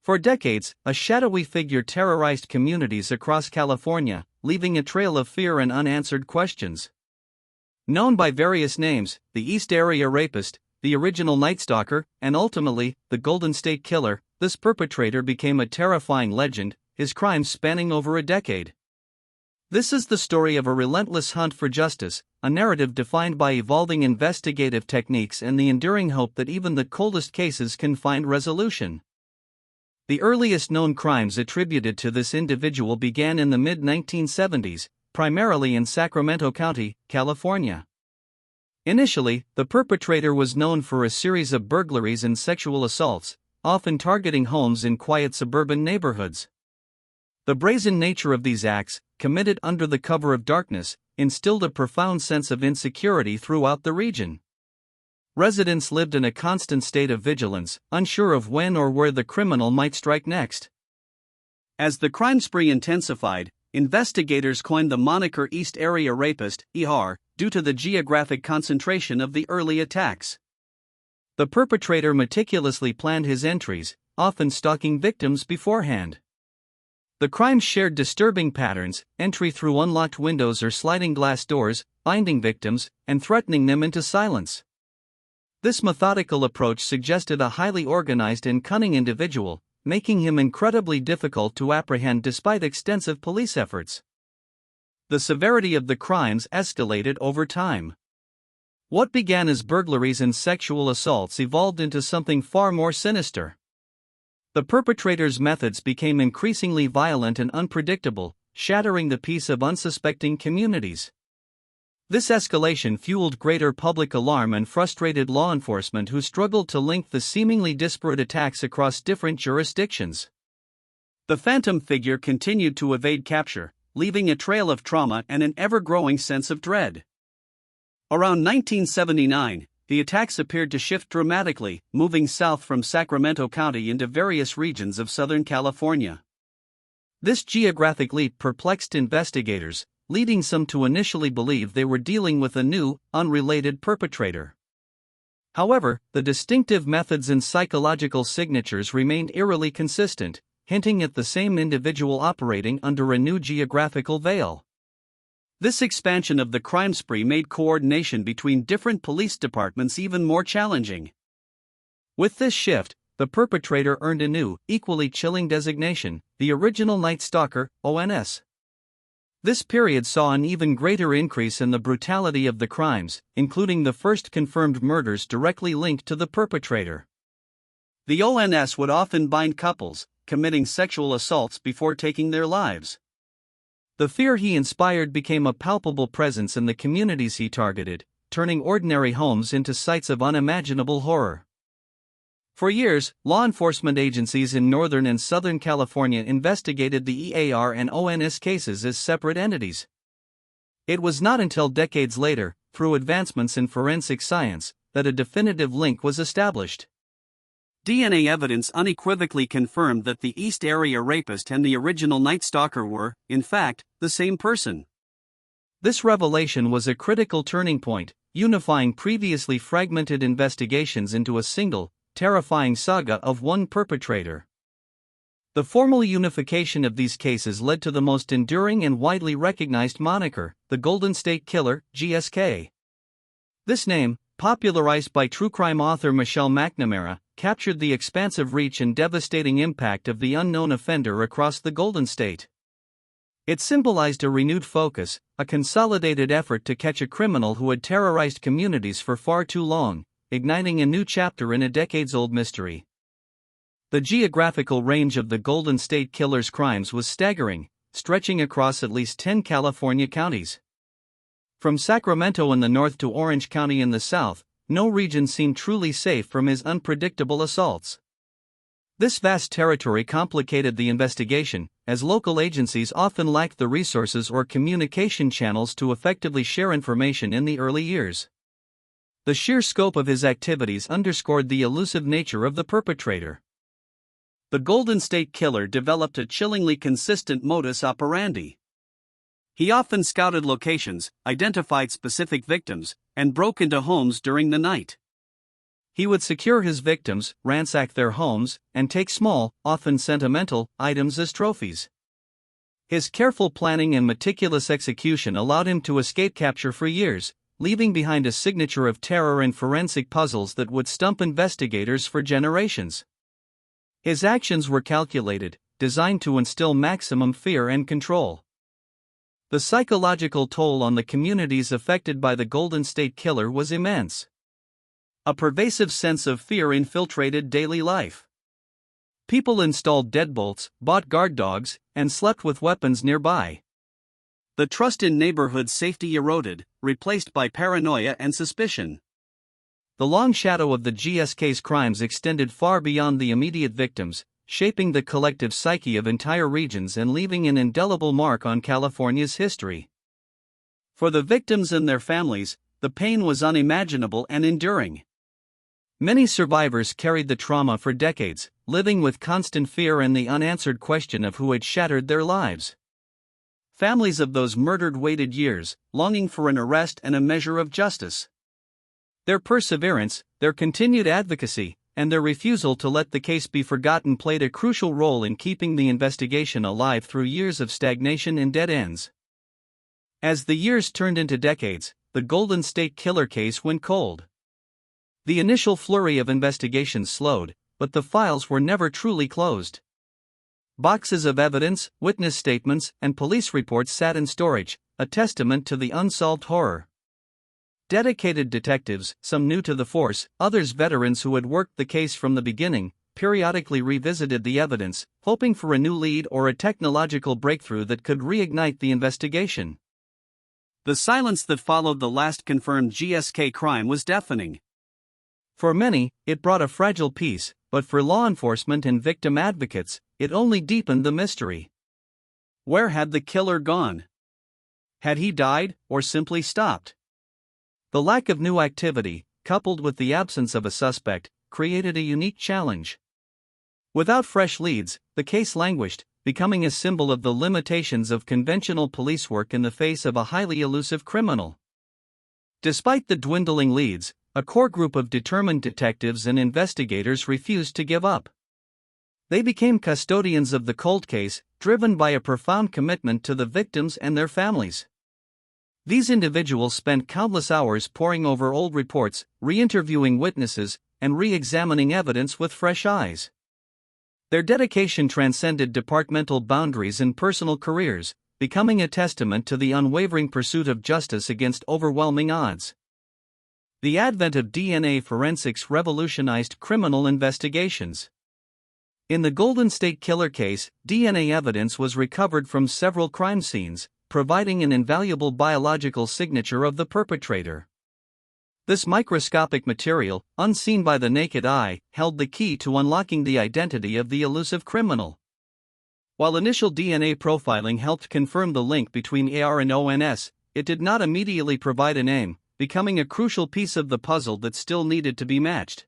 For decades, a shadowy figure terrorized communities across California, leaving a trail of fear and unanswered questions. Known by various names, the East Area Rapist, the original Night Stalker, and ultimately, the Golden State Killer, this perpetrator became a terrifying legend, his crimes spanning over a decade. This is the story of a relentless hunt for justice, a narrative defined by evolving investigative techniques and the enduring hope that even the coldest cases can find resolution. The earliest known crimes attributed to this individual began in the mid-1970s, primarily in Sacramento County, California. Initially, the perpetrator was known for a series of burglaries and sexual assaults, often targeting homes in quiet suburban neighborhoods. The brazen nature of these acts, committed under the cover of darkness, instilled a profound sense of insecurity throughout the region. Residents lived in a constant state of vigilance, unsure of when or where the criminal might strike next. As the crime spree intensified, investigators coined the moniker East Area Rapist, ER, due to the geographic concentration of the early attacks. The perpetrator meticulously planned his entries, often stalking victims beforehand. The crime shared disturbing patterns: entry through unlocked windows or sliding glass doors, binding victims, and threatening them into silence. This methodical approach suggested a highly organized and cunning individual, making him incredibly difficult to apprehend despite extensive police efforts. The severity of the crimes escalated over time. What began as burglaries and sexual assaults evolved into something far more sinister. The perpetrator's methods became increasingly violent and unpredictable, shattering the peace of unsuspecting communities. This escalation fueled greater public alarm and frustrated law enforcement, who struggled to link the seemingly disparate attacks across different jurisdictions. The phantom figure continued to evade capture, leaving a trail of trauma and an ever-growing sense of dread. Around 1979, the attacks appeared to shift dramatically, moving south from Sacramento County into various regions of Southern California. This geographic leap perplexed investigators, leading some to initially believe they were dealing with a new, unrelated perpetrator. However, the distinctive methods and psychological signatures remained eerily consistent, hinting at the same individual operating under a new geographical veil. This expansion of the crime spree made coordination between different police departments even more challenging. With this shift, the perpetrator earned a new, equally chilling designation: the original Night Stalker, ONS. This period saw an even greater increase in the brutality of the crimes, including the first confirmed murders directly linked to the perpetrator. The ONS would often bind couples, committing sexual assaults before taking their lives. The fear he inspired became a palpable presence in the communities he targeted, turning ordinary homes into sites of unimaginable horror. For years, law enforcement agencies in Northern and Southern California investigated the EAR and ONS cases as separate entities. It was not until decades later, through advancements in forensic science, that a definitive link was established. DNA evidence unequivocally confirmed that the East Area Rapist and the original Night Stalker were, in fact, the same person. This revelation was a critical turning point, unifying previously fragmented investigations into a single, terrifying saga of one perpetrator. The formal unification of these cases led to the most enduring and widely recognized moniker, the Golden State Killer, GSK. This name, popularized by true crime author Michelle McNamara, captured the expansive reach and devastating impact of the unknown offender across the Golden State. It symbolized a renewed focus, a consolidated effort to catch a criminal who had terrorized communities for far too long, igniting a new chapter in a decades-old mystery. The geographical range of the Golden State Killer's crimes was staggering, stretching across at least 10 California counties. From Sacramento in the north to Orange County in the south, no region seemed truly safe from his unpredictable assaults. This vast territory complicated the investigation, as local agencies often lacked the resources or communication channels to effectively share information in the early years. The sheer scope of his activities underscored the elusive nature of the perpetrator. The Golden State Killer developed a chillingly consistent modus operandi. He often scouted locations, identified specific victims, and broke into homes during the night. He would secure his victims, ransack their homes, and take small, often sentimental, items as trophies. His careful planning and meticulous execution allowed him to escape capture for years, leaving behind a signature of terror and forensic puzzles that would stump investigators for generations. His actions were calculated, designed to instill maximum fear and control. The psychological toll on the communities affected by the Golden State Killer was immense. A pervasive sense of fear infiltrated daily life. People installed deadbolts, bought guard dogs, and slept with weapons nearby. The trust in neighborhood safety eroded, replaced by paranoia and suspicion. The long shadow of the GSK's crimes extended far beyond the immediate victims, shaping the collective psyche of entire regions and leaving an indelible mark on California's history. For the victims and their families, the pain was unimaginable and enduring. Many survivors carried the trauma for decades, living with constant fear and the unanswered question of who had shattered their lives. Families of those murdered waited years, longing for an arrest and a measure of justice. Their perseverance, their continued advocacy, and their refusal to let the case be forgotten played a crucial role in keeping the investigation alive through years of stagnation and dead ends. As the years turned into decades, the Golden State Killer case went cold. The initial flurry of investigations slowed, but the files were never truly closed. Boxes of evidence, witness statements, and police reports sat in storage, a testament to the unsolved horror. Dedicated detectives, some new to the force, others veterans who had worked the case from the beginning, periodically revisited the evidence, hoping for a new lead or a technological breakthrough that could reignite the investigation. The silence that followed the last confirmed GSK crime was deafening. For many, it brought a fragile peace, but for law enforcement and victim advocates, it only deepened the mystery. Where had the killer gone? Had he died, or simply stopped? The lack of new activity, coupled with the absence of a suspect, created a unique challenge. Without fresh leads, the case languished, becoming a symbol of the limitations of conventional police work in the face of a highly elusive criminal. Despite the dwindling leads, a core group of determined detectives and investigators refused to give up. They became custodians of the cold case, driven by a profound commitment to the victims and their families. These individuals spent countless hours poring over old reports, re-interviewing witnesses, and re-examining evidence with fresh eyes. Their dedication transcended departmental boundaries and personal careers, becoming a testament to the unwavering pursuit of justice against overwhelming odds. The advent of DNA forensics revolutionized criminal investigations. In the Golden State Killer case, DNA evidence was recovered from several crime scenes, providing an invaluable biological signature of the perpetrator. This microscopic material, unseen by the naked eye, held the key to unlocking the identity of the elusive criminal. While initial DNA profiling helped confirm the link between AR and ONS, it did not immediately provide a name, becoming a crucial piece of the puzzle that still needed to be matched.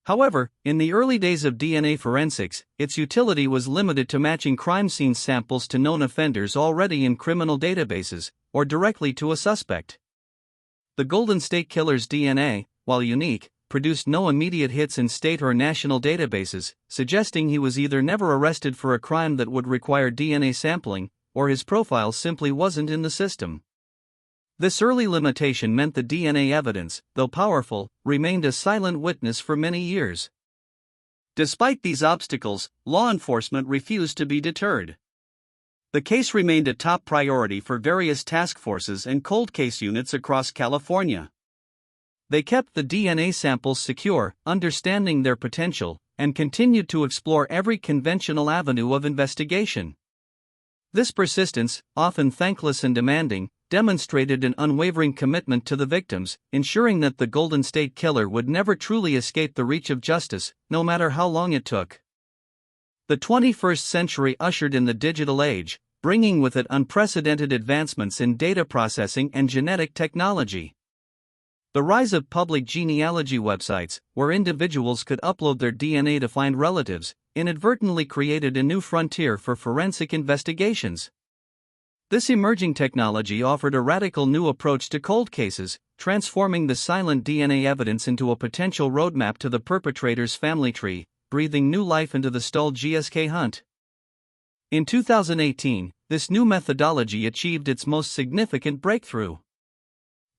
However, in the early days of DNA forensics, its utility was limited to matching crime scene samples to known offenders already in criminal databases, or directly to a suspect. The Golden State Killer's DNA, while unique, produced no immediate hits in state or national databases, suggesting he was either never arrested for a crime that would require DNA sampling, or his profile simply wasn't in the system. This early limitation meant the DNA evidence, though powerful, remained a silent witness for many years. Despite these obstacles, law enforcement refused to be deterred. The case remained a top priority for various task forces and cold case units across California. They kept the DNA samples secure, understanding their potential, and continued to explore every conventional avenue of investigation. This persistence, often thankless and demanding, demonstrated an unwavering commitment to the victims, ensuring that the Golden State Killer would never truly escape the reach of justice, no matter how long it took. The 21st century ushered in the digital age, bringing with it unprecedented advancements in data processing and genetic technology. The rise of public genealogy websites, where individuals could upload their DNA to find relatives, inadvertently created a new frontier for forensic investigations. This emerging technology offered a radical new approach to cold cases, transforming the silent DNA evidence into a potential roadmap to the perpetrator's family tree, breathing new life into the stalled GSK hunt. In 2018, this new methodology achieved its most significant breakthrough.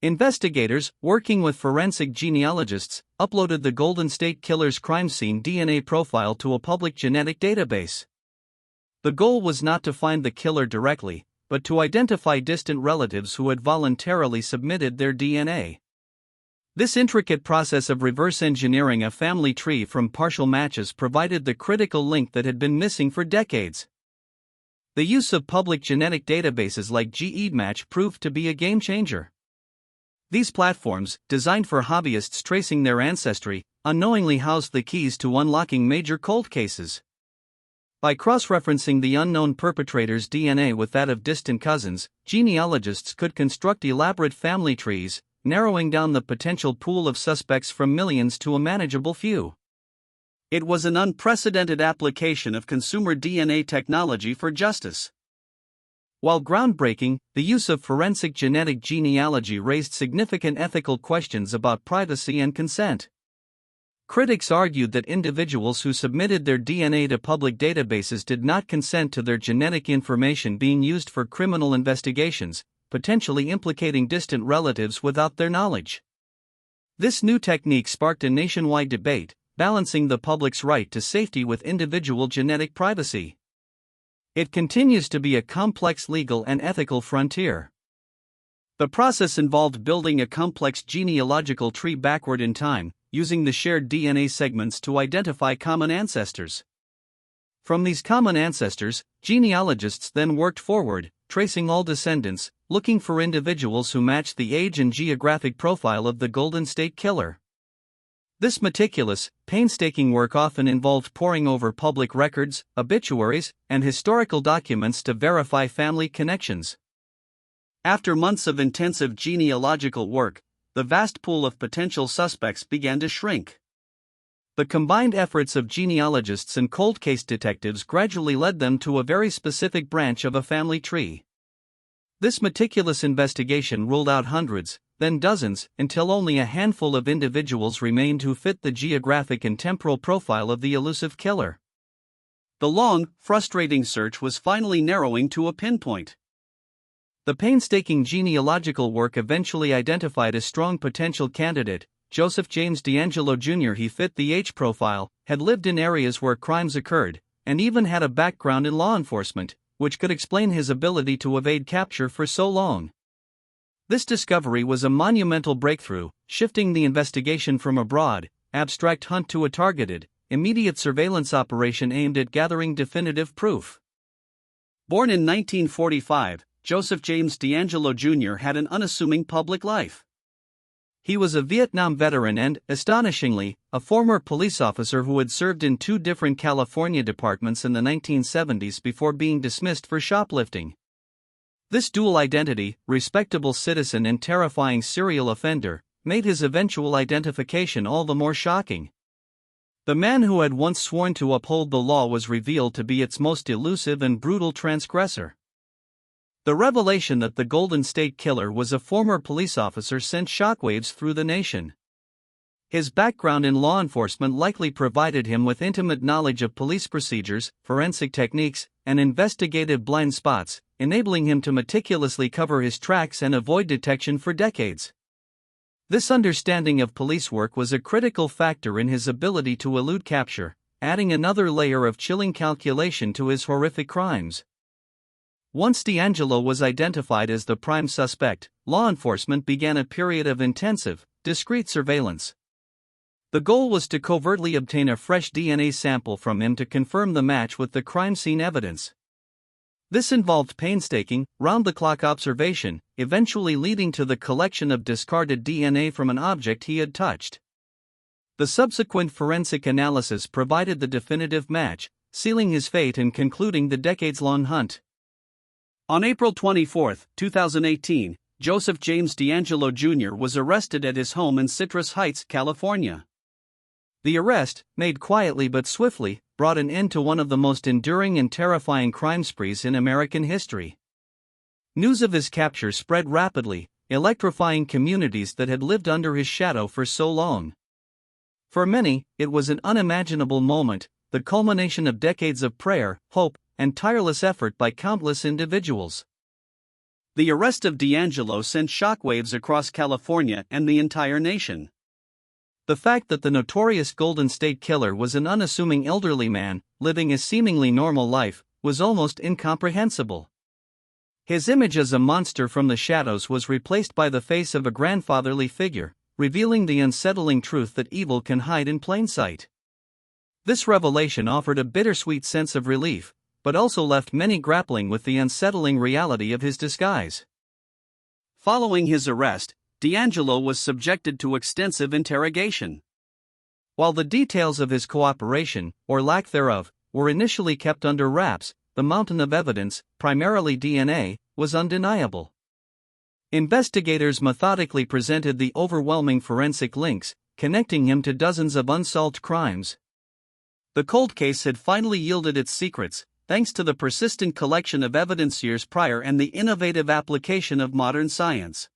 Investigators, working with forensic genealogists, uploaded the Golden State Killer's crime scene DNA profile to a public genetic database. The goal was not to find the killer directly, but to identify distant relatives who had voluntarily submitted their DNA. This intricate process of reverse engineering a family tree from partial matches provided the critical link that had been missing for decades. The use of public genetic databases like GEDmatch proved to be a game changer. These platforms, designed for hobbyists tracing their ancestry, unknowingly housed the keys to unlocking major cold cases. By cross-referencing the unknown perpetrator's DNA with that of distant cousins, genealogists could construct elaborate family trees, narrowing down the potential pool of suspects from millions to a manageable few. It was an unprecedented application of consumer DNA technology for justice. While groundbreaking, the use of forensic genetic genealogy raised significant ethical questions about privacy and consent. Critics argued that individuals who submitted their DNA to public databases did not consent to their genetic information being used for criminal investigations, potentially implicating distant relatives without their knowledge. This new technique sparked a nationwide debate, balancing the public's right to safety with individual genetic privacy. It continues to be a complex legal and ethical frontier. The process involved building a complex genealogical tree backward in time, using the shared DNA segments to identify common ancestors. From these common ancestors, genealogists then worked forward, tracing all descendants, looking for individuals who matched the age and geographic profile of the Golden State Killer. This meticulous, painstaking work often involved poring over public records, obituaries, and historical documents to verify family connections. After months of intensive genealogical work, the vast pool of potential suspects began to shrink. The combined efforts of genealogists and cold case detectives gradually led them to a very specific branch of a family tree. This meticulous investigation ruled out hundreds, then dozens, until only a handful of individuals remained who fit the geographic and temporal profile of the elusive killer. The long, frustrating search was finally narrowing to a pinpoint. The painstaking genealogical work eventually identified a strong potential candidate, Joseph James DeAngelo Jr. He fit the age profile, had lived in areas where crimes occurred, and even had a background in law enforcement, which could explain his ability to evade capture for so long. This discovery was a monumental breakthrough, shifting the investigation from a broad, abstract hunt to a targeted, immediate surveillance operation aimed at gathering definitive proof. Born in 1945, Joseph James DeAngelo Jr. had an unassuming public life. He was a Vietnam veteran and, astonishingly, a former police officer who had served in 2 different California departments in the 1970s before being dismissed for shoplifting. This dual identity, respectable citizen and terrifying serial offender, made his eventual identification all the more shocking. The man who had once sworn to uphold the law was revealed to be its most elusive and brutal transgressor. The revelation that the Golden State Killer was a former police officer sent shockwaves through the nation. His background in law enforcement likely provided him with intimate knowledge of police procedures, forensic techniques, and investigative blind spots, enabling him to meticulously cover his tracks and avoid detection for decades. This understanding of police work was a critical factor in his ability to elude capture, adding another layer of chilling calculation to his horrific crimes. Once DeAngelo was identified as the prime suspect, law enforcement began a period of intensive, discreet surveillance. The goal was to covertly obtain a fresh DNA sample from him to confirm the match with the crime scene evidence. This involved painstaking, round-the-clock observation, eventually leading to the collection of discarded DNA from an object he had touched. The subsequent forensic analysis provided the definitive match, sealing his fate and concluding the decades-long hunt. On April 24, 2018, Joseph James DeAngelo Jr. was arrested at his home in Citrus Heights, California. The arrest, made quietly but swiftly, brought an end to one of the most enduring and terrifying crime sprees in American history. News of his capture spread rapidly, electrifying communities that had lived under his shadow for so long. For many, it was an unimaginable moment, the culmination of decades of prayer, hope, and tireless effort by countless individuals. The arrest of DeAngelo sent shockwaves across California and the entire nation. The fact that the notorious Golden State Killer was an unassuming elderly man, living a seemingly normal life, was almost incomprehensible. His image as a monster from the shadows was replaced by the face of a grandfatherly figure, revealing the unsettling truth that evil can hide in plain sight. This revelation offered a bittersweet sense of relief, but also left many grappling with the unsettling reality of his disguise. Following his arrest, DeAngelo was subjected to extensive interrogation. While the details of his cooperation, or lack thereof, were initially kept under wraps, the mountain of evidence, primarily DNA, was undeniable. Investigators methodically presented the overwhelming forensic links, connecting him to dozens of unsolved crimes. The cold case had finally yielded its secrets, thanks to the persistent collection of evidence years prior and the innovative application of modern science.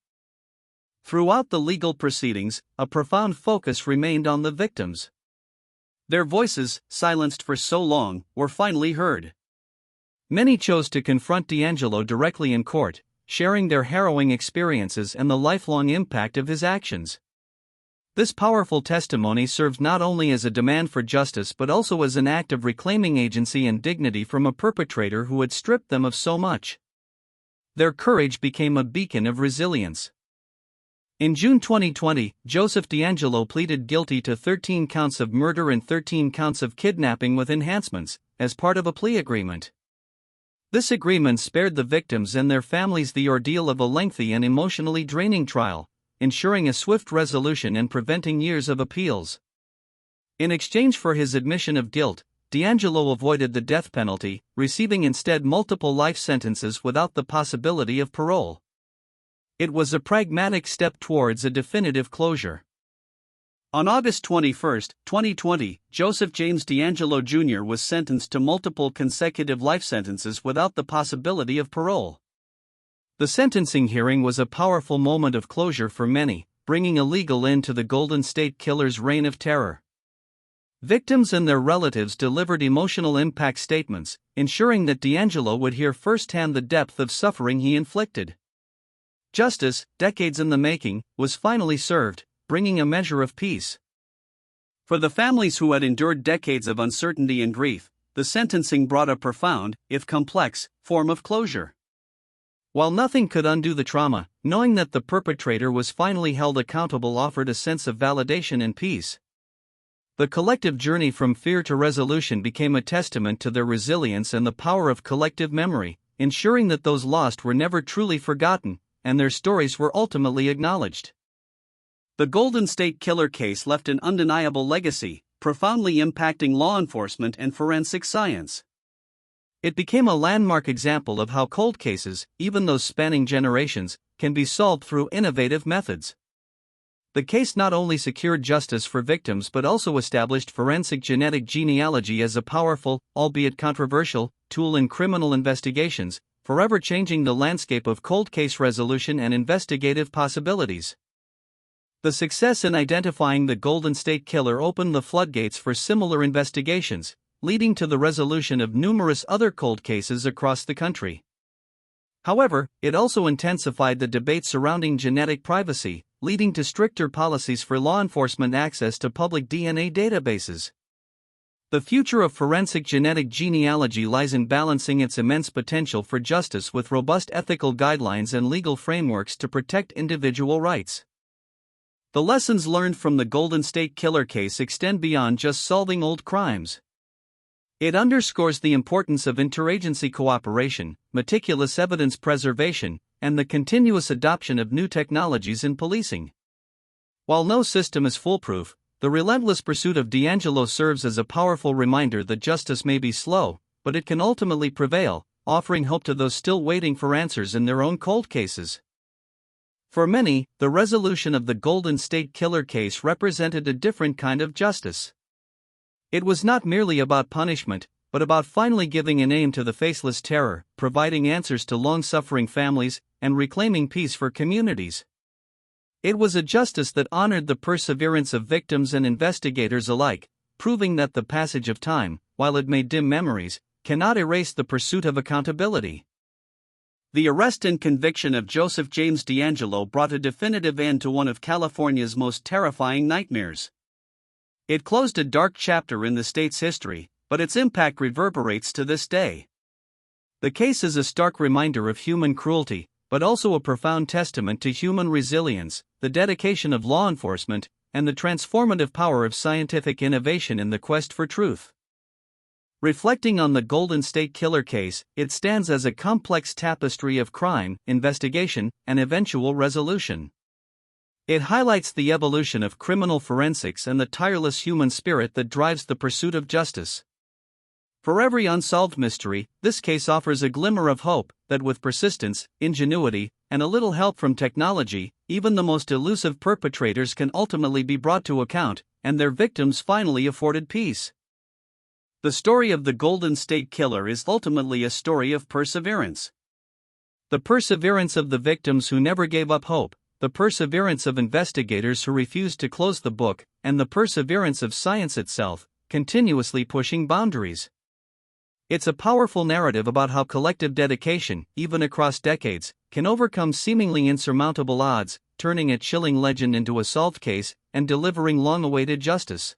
Throughout the legal proceedings, a profound focus remained on the victims. Their voices, silenced for so long, were finally heard. Many chose to confront DeAngelo directly in court, sharing their harrowing experiences and the lifelong impact of his actions. This powerful testimony serves not only as a demand for justice but also as an act of reclaiming agency and dignity from a perpetrator who had stripped them of so much. Their courage became a beacon of resilience. In June 2020, Joseph DeAngelo pleaded guilty to 13 counts of murder and 13 counts of kidnapping with enhancements, as part of a plea agreement. This agreement spared the victims and their families the ordeal of a lengthy and emotionally draining trial, ensuring a swift resolution and preventing years of appeals. In exchange for his admission of guilt, DeAngelo avoided the death penalty, receiving instead multiple life sentences without the possibility of parole. It was a pragmatic step towards a definitive closure. On August 21, 2020, Joseph James DeAngelo Jr. was sentenced to multiple consecutive life sentences without the possibility of parole. The sentencing hearing was a powerful moment of closure for many, bringing a legal end to the Golden State Killer's reign of terror. Victims and their relatives delivered emotional impact statements, ensuring that DeAngelo would hear firsthand the depth of suffering he inflicted. Justice, decades in the making, was finally served, bringing a measure of peace. For the families who had endured decades of uncertainty and grief, the sentencing brought a profound, if complex, form of closure. While nothing could undo the trauma, knowing that the perpetrator was finally held accountable offered a sense of validation and peace. The collective journey from fear to resolution became a testament to their resilience and the power of collective memory, ensuring that those lost were never truly forgotten, and their stories were ultimately acknowledged. The Golden State Killer case left an undeniable legacy, profoundly impacting law enforcement and forensic science. It became a landmark example of how cold cases, even those spanning generations, can be solved through innovative methods. The case not only secured justice for victims but also established forensic genetic genealogy as a powerful, albeit controversial, tool in criminal investigations, forever changing the landscape of cold case resolution and investigative possibilities. The success in identifying the Golden State Killer opened the floodgates for similar investigations, leading to the resolution of numerous other cold cases across the country. However, it also intensified the debate surrounding genetic privacy, leading to stricter policies for law enforcement access to public DNA databases. The future of forensic genetic genealogy lies in balancing its immense potential for justice with robust ethical guidelines and legal frameworks to protect individual rights. The lessons learned from the Golden State Killer case extend beyond just solving old crimes. It underscores the importance of interagency cooperation, meticulous evidence preservation, and the continuous adoption of new technologies in policing. While no system is foolproof, the relentless pursuit of DeAngelo serves as a powerful reminder that justice may be slow, but it can ultimately prevail, offering hope to those still waiting for answers in their own cold cases. For many, the resolution of the Golden State Killer case represented a different kind of justice. It was not merely about punishment, but about finally giving a name to the faceless terror, providing answers to long-suffering families, and reclaiming peace for communities. It was a justice that honored the perseverance of victims and investigators alike, proving that the passage of time, while it may dim memories, cannot erase the pursuit of accountability. The arrest and conviction of Joseph James DeAngelo brought a definitive end to one of California's most terrifying nightmares. It closed a dark chapter in the state's history, but its impact reverberates to this day. The case is a stark reminder of human cruelty, but also a profound testament to human resilience, the dedication of law enforcement, and the transformative power of scientific innovation in the quest for truth. Reflecting on the Golden State Killer case, it stands as a complex tapestry of crime, investigation, and eventual resolution. It highlights the evolution of criminal forensics and the tireless human spirit that drives the pursuit of justice. For every unsolved mystery, this case offers a glimmer of hope that with persistence, ingenuity, and a little help from technology, even the most elusive perpetrators can ultimately be brought to account, and their victims finally afforded peace. The story of the Golden State Killer is ultimately a story of perseverance. The perseverance of the victims who never gave up hope, the perseverance of investigators who refused to close the book, and the perseverance of science itself, continuously pushing boundaries. It's a powerful narrative about how collective dedication, even across decades, can overcome seemingly insurmountable odds, turning a chilling legend into a solved case and delivering long-awaited justice.